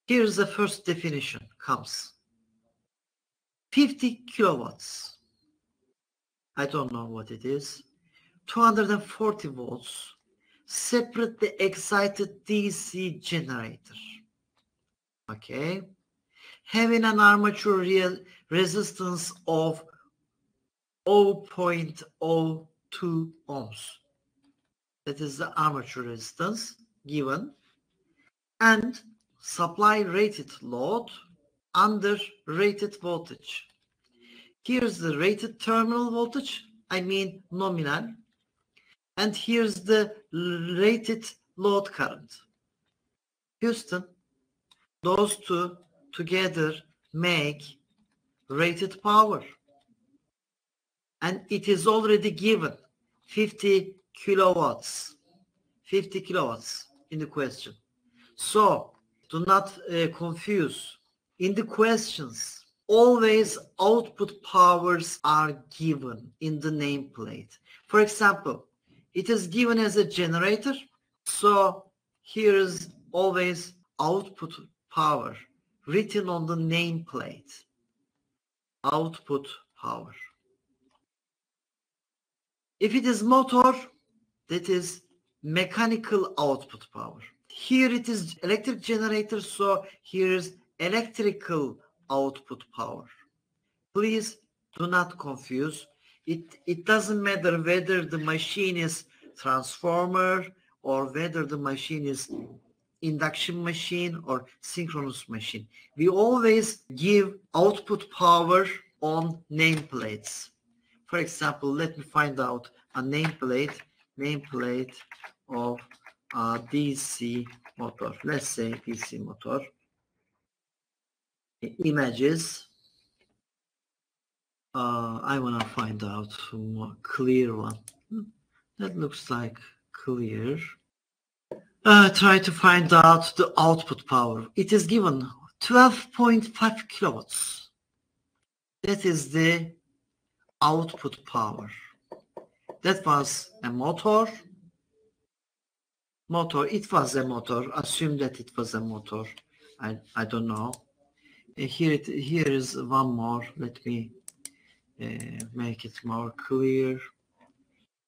Here's the first definition comes. 50 kilowatts. I don't know what it is. 240 volts. Separately excited DC generator. Okay. Having an armature resistance of 0.02 ohms. That is the armature resistance given. And supply rated load under rated voltage. Here's the rated terminal voltage, I mean nominal. And here's the rated load current. Houston, those two together make rated power. And it is already given 50 kilowatts. 50 kilowatts in the question. So do not confuse. In the questions, always output powers are given in the nameplate. For example, it is given as a generator. So here is always output power written on the nameplate. Output power. If it is motor, that is mechanical output power. Here it is electric generator, so here is electrical output power. Please do not confuse. It doesn't matter whether the machine is transformer or whether the machine is induction machine or synchronous machine. We always give output power on nameplates. For example, let me find out a nameplate of a DC motor. Let's say DC motor. Images. I want to find out a more clear one. That looks like clear. Try to find out the output power. It is given 12.5 kilowatts. That is the output power. That was a motor. It was a motor. Assume that it was a motor. I don't know. Here is one more. Let me make it more clear,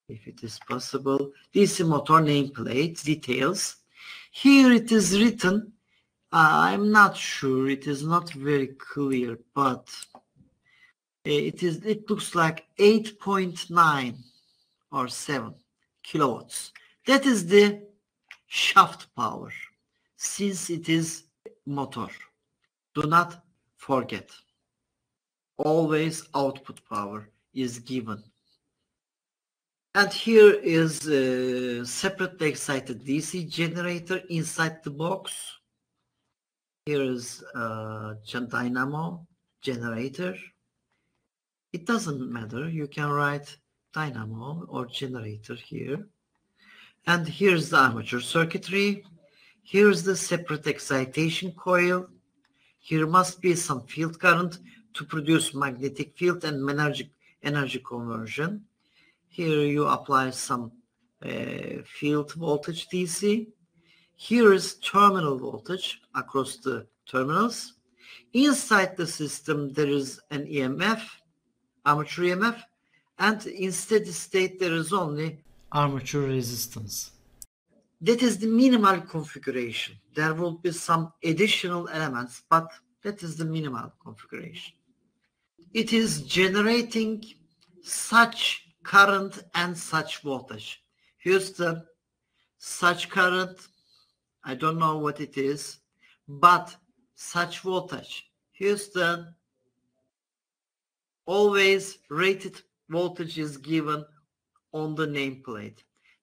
if it is possible. DC motor nameplate details. Here it is written. I'm not sure. It is not very clear, but it looks like 8.9 or 7 kilowatts. That is the shaft power, since it is motor. Do not forget. Always output power is given. And here is a separately excited DC generator inside the box. Here is a dynamo generator. It doesn't matter. You can write dynamo or generator here. And here's the armature circuitry. Here's the separate excitation coil. Here must be some field current to produce magnetic field and energy conversion. Here you apply some field voltage DC. Here is terminal voltage across the terminals. Inside the system there is an EMF, armature EMF, and in steady state there is only armature resistance. That is the minimal configuration. There will be some additional elements, but that is the minimal configuration. It is generating such current and such voltage. Houston, such current, I don't know what it is, but such voltage. Houston, always rated voltage is given on the nameplate.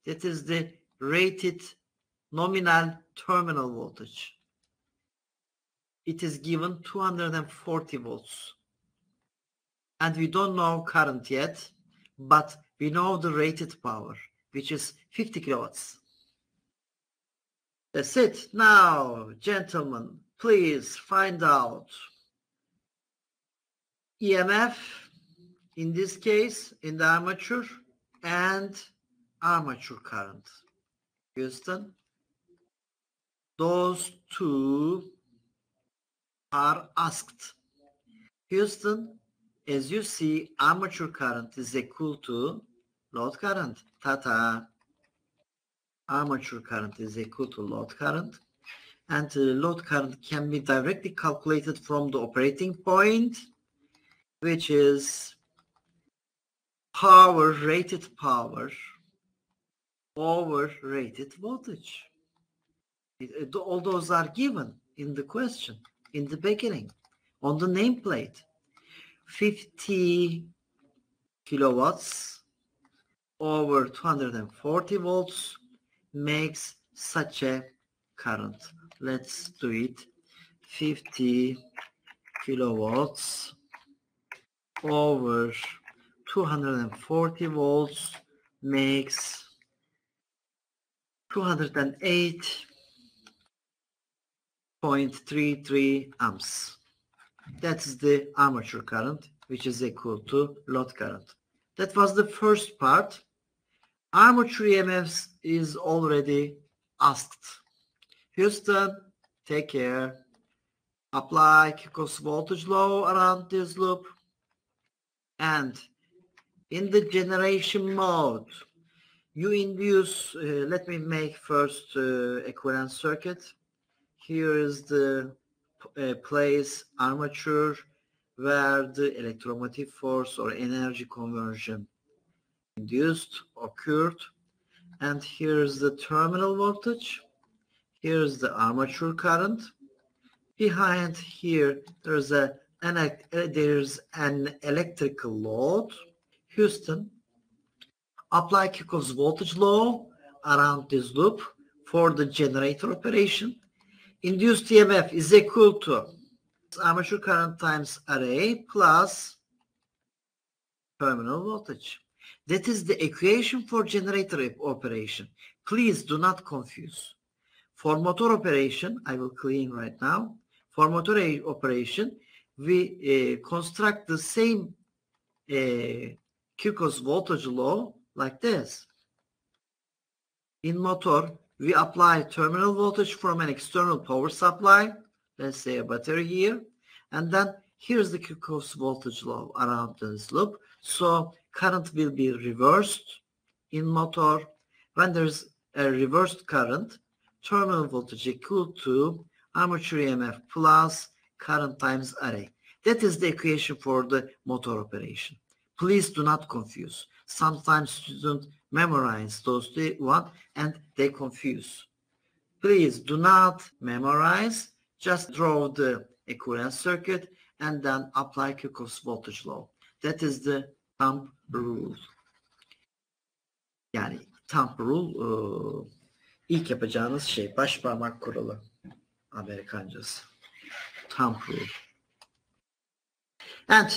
That is the rated nominal terminal voltage. It is given 240 volts. And we don't know current yet, but we know the rated power, which is 50 kilowatts. That's it. Now, gentlemen, please find out EMF, in this case, in the armature, and armature current. Houston, those two are asked. Houston, as you see, armature current is equal to load current. Ta-ta. Armature current is equal to load current. And load current can be directly calculated from the operating point, which is power, rated power, over rated voltage. All those are given in the question, in the beginning, on the nameplate. 50 kilowatts over 240 volts makes such a current. Let's do it. 50 kilowatts over 240 volts makes 208.33 amps. That's the armature current, which is equal to load current. That was the first part. Armature EMFs is already asked. Houston, take care. Apply Kirchhoff's voltage law around this loop. And in the generation mode, you induce, let me make first equivalent circuit. Here is the place armature where the electromotive force or energy conversion induced occurred. And here's the terminal voltage. Here's the armature current. Behind here, there's an electrical load. Houston, apply Kirchhoff's voltage law around this loop for the generator operation. Induced EMF is equal to armature current times array plus terminal voltage. That is the equation for generator operation. Please do not confuse. For motor operation, I will clean right now. For motor operation, we construct the same Kirchhoff's voltage law like this. In motor, we apply terminal voltage from an external power supply, let's say a battery here, and then here's the Kirchhoff's voltage law around this loop. So current will be reversed in motor. When there's a reversed current, terminal voltage equal to armature EMF plus current times array. That is the equation for the motor operation. Please do not confuse. Sometimes students memorize those one and they confuse. Please do not memorize. Just draw the equivalent circuit and then apply Kirchhoff's voltage law. That is the thumb rule. Yani thumb rule ilk yapacağınız şey baş parmak kuralı Amerikancası. Thumb rule. And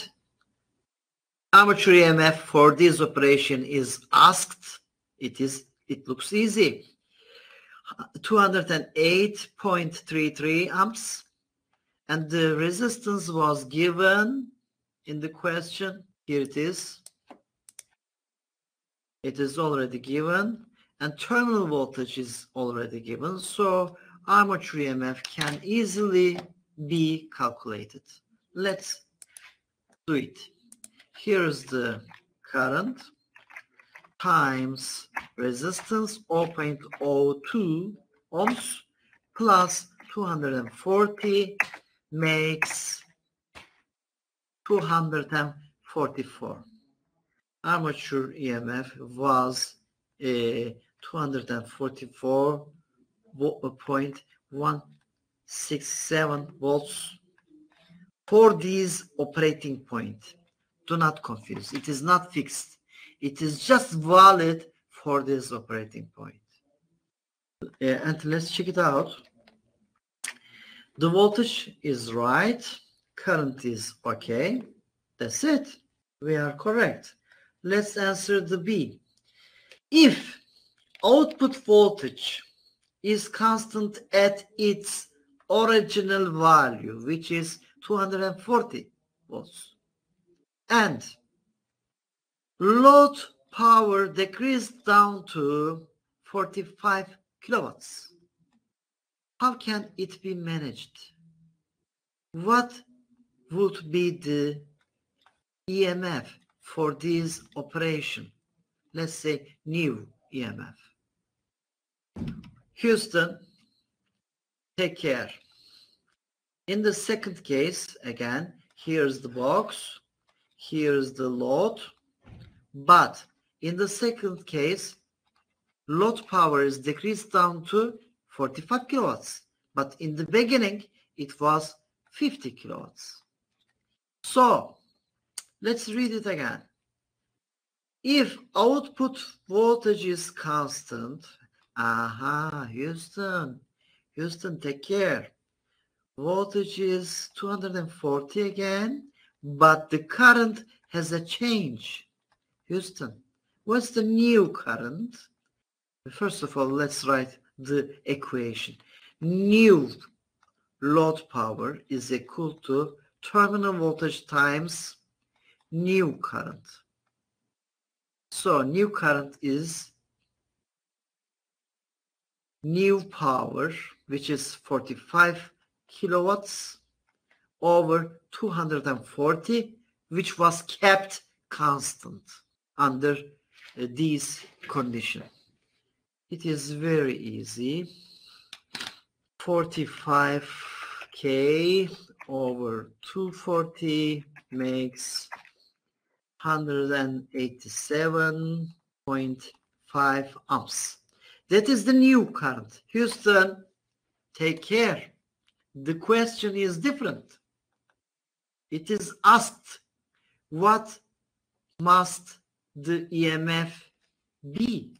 armature EMF for this operation is asked. It looks easy. 208.33 amps. And the resistance was given in the question. Here it is. It is already given. And terminal voltage is already given. So armature EMF can easily be calculated. Let's do it. Here's the current times resistance 0.02 ohms plus 240 makes 244. Armature EMF was 244.167 volts for this operating point. Do not confuse. It is not fixed. It is just valid for this operating point. And let's check it out. The voltage is right. Current is okay. That's it. We are correct. Let's answer the B. If output voltage is constant at its original value, which is 240 volts, and load power decreased down to 45 kilowatts, how can it be managed? what would be the EMF for this operation? Let's say new EMF. Houston, take care. In the second case, again, here's the box, here's the load, but in the second case, load power is decreased down to 45 kilowatts, but in the beginning, it was 50 kilowatts. So, let's read it again. If output voltage is constant, Houston, take care. Voltage is 240 again, but the current has a change. Houston, what's the new current? First of all, let's write the equation. New load power is equal to terminal voltage times new current. So new current is new power, which is 45 kilowatts over 240, which was kept constant under these conditions. It is very easy. 45K over 240 makes 187.5 amps. That is the new current. Houston, take care. The question is different. It is asked, what must the EMF be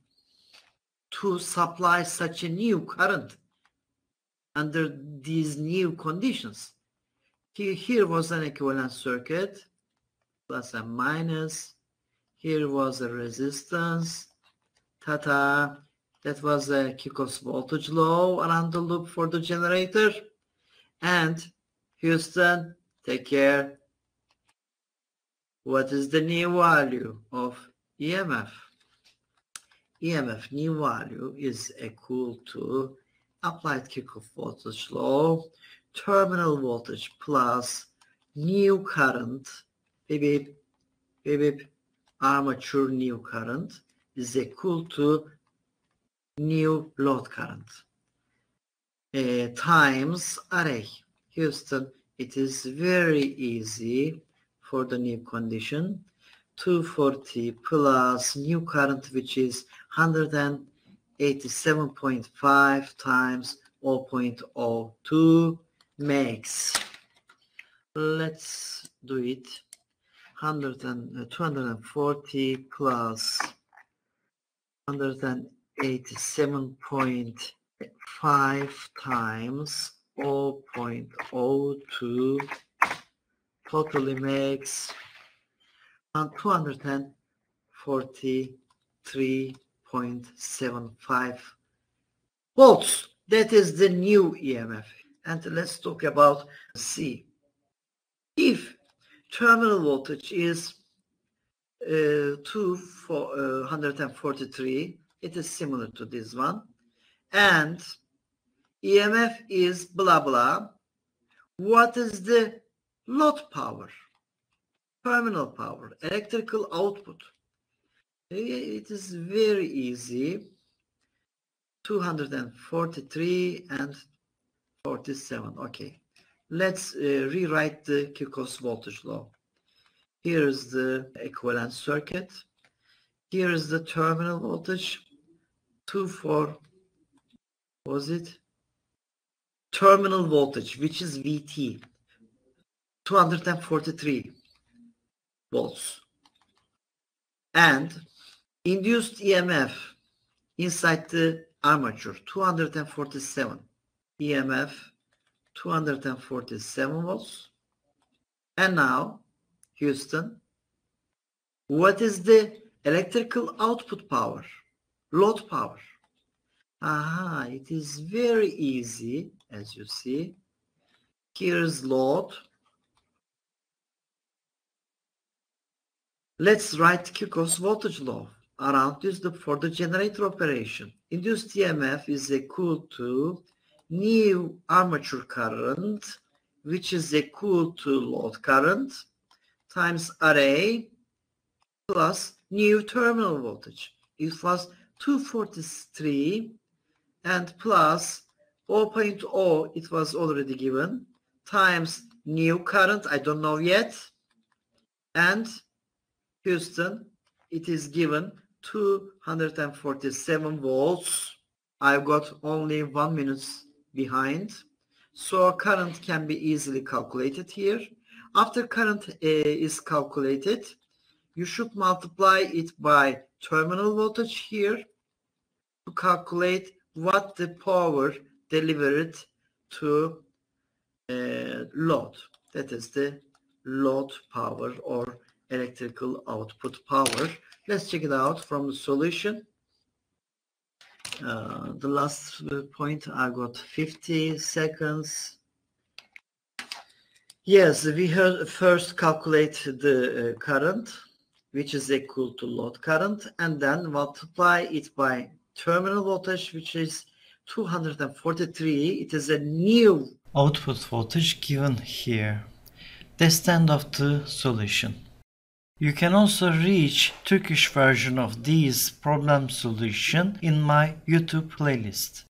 to supply such a new current under these new conditions? Here was an equivalent circuit, plus and minus. Here was a resistance. Ta-ta. That was a Kirchhoff's voltage law around the loop for the generator. And Houston, take care. What is the new value of EMF? EMF new value is equal to applied Kirchhoff voltage law, terminal voltage plus new current, armature new current is equal to new load current times array. Houston, it is very easy for the new condition. 240 plus new current, which is 187.5 times 0.02 makes, let's do it, 240 plus 187.5 times 0.02 totally makes 243.75 volts. That is the new EMF. And let's talk about C. If terminal voltage is 143, it is similar to this one, and EMF is blah blah, what is the load power? Terminal power, electrical output. It is very easy. 243 and 47. Okay. Let's rewrite the Kirchhoff's voltage law. Here is the equivalent circuit. Here is the terminal voltage. 24 was it? Terminal voltage, which is VT. 243 volts. And induced EMF inside the armature, 247. EMF, 247 volts. And now, Houston, what is the electrical output power? Load power. It is very easy, as you see. Here's load. Let's write Kirchhoff's voltage law around this for the generator operation. Induced EMF is equal to new armature current, which is equal to load current times array plus new terminal voltage. It was 243 and plus 0.0, it was already given, times new current, I don't know yet, and Houston, it is given 247 volts. I've got only 1 minute behind, so current can be easily calculated here. After current is calculated, you should multiply it by terminal voltage here to calculate what the power delivered to load. That is the load power or electrical output power. Let's check it out from the solution. The last point, I got 50 seconds. Yes, we first calculate the current, which is equal to load current, and then multiply it by terminal voltage, which is 243. It is a new output voltage given here. That's the end of the solution. You can also reach Turkish version of these problem solution in my YouTube playlist.